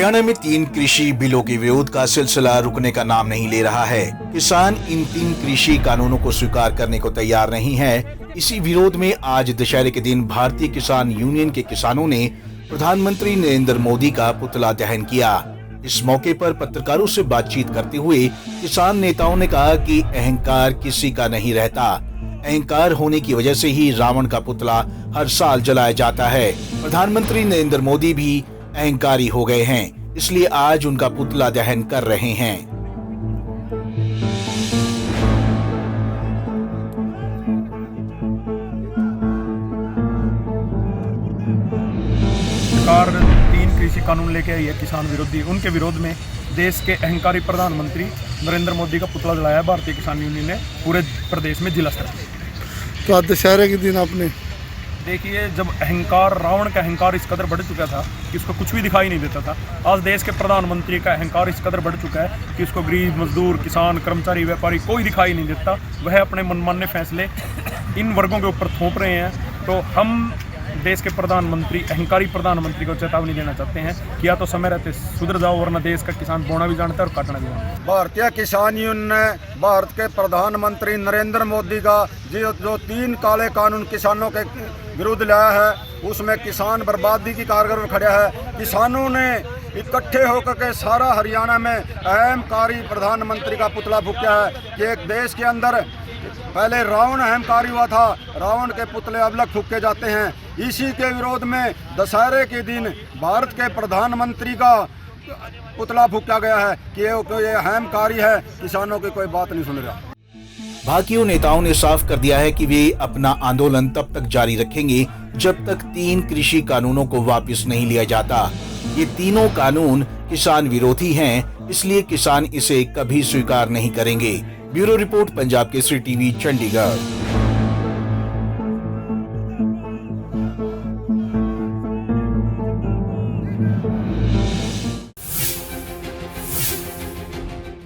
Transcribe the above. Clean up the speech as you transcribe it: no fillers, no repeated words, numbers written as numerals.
हरियाणा में 3 कृषि बिलों के विरोध का सिलसिला रुकने का नाम नहीं ले रहा है। किसान इन 3 कृषि कानूनों को स्वीकार करने को तैयार नहीं है। इसी विरोध में आज दशहरे के दिन भारतीय किसान यूनियन के किसानों ने प्रधानमंत्री नरेंद्र मोदी का पुतला दहन किया। इस मौके पर पत्रकारों से बातचीत करते हुए किसान नेताओं ने कहा कि अहंकार किसी का नहीं रहता। अहंकार होने की वजह से ही रावण का पुतला हर साल जलाया जाता है। प्रधानमंत्री नरेंद्र मोदी भी अहंकारी हो गए हैं, इसलिए आज उनका पुतला दहन कर रहे हैं। सरकार 3 कृषि कानून लेके आई है किसान विरोधी। उनके विरोध में देश के अहंकारी प्रधानमंत्री नरेंद्र मोदी का पुतला जलाया भारतीय किसान यूनियन ने पूरे प्रदेश में जिला स्तर पर। तो आज दशहरे के दिन आपने देखिए, जब अहंकार, रावण का अहंकार इस कदर बढ़ चुका था कि उसको कुछ भी दिखाई नहीं देता था, आज देश के प्रधानमंत्री का अहंकार इस कदर बढ़ चुका है कि उसको गरीब, मजदूर, किसान, कर्मचारी, व्यापारी कोई दिखाई नहीं देता। वह अपने मनमाने फैसले इन वर्गों के ऊपर थोप रहे हैं। तो हम देश के प्रधानमंत्री, अहंकारी प्रधानमंत्री को चेतावनी देना चाहते हैं कि या तो समय रहते सुधर जाओ, वरना देश का किसान बोना भी जानता है और काटना भी जानता है। भारतीय किसान यूनियन ने भारत के प्रधानमंत्री नरेंद्र मोदी का जो 3 काले कानून किसानों के विरुद्ध लाया है, उसमें किसान बर्बादी की कारगर में खड़ा है। किसानों ने इकट्ठे होकर के सारा हरियाणा में अहंकारी प्रधानमंत्री का पुतला फूंका है कि एक देश के अंदर पहले रावण अहंकारी हुआ था, रावण के पुतले अब लग फूके जाते हैं। इसी के विरोध में दशहरे के दिन भारत के प्रधानमंत्री का पुतला फूका गया है कि ये अहंकारी है, किसानों की कोई बात नहीं सुन रहा। भाकियों नेताओं ने साफ कर दिया है कि वे अपना आंदोलन तब तक जारी रखेंगे जब तक 3 कृषि कानूनों को वापस नहीं लिया जाता। ये तीनों कानून किसान विरोधी हैं, इसलिए किसान इसे कभी स्वीकार नहीं करेंगे। Bureau report, Punjab Kesari TV, Chandigarh.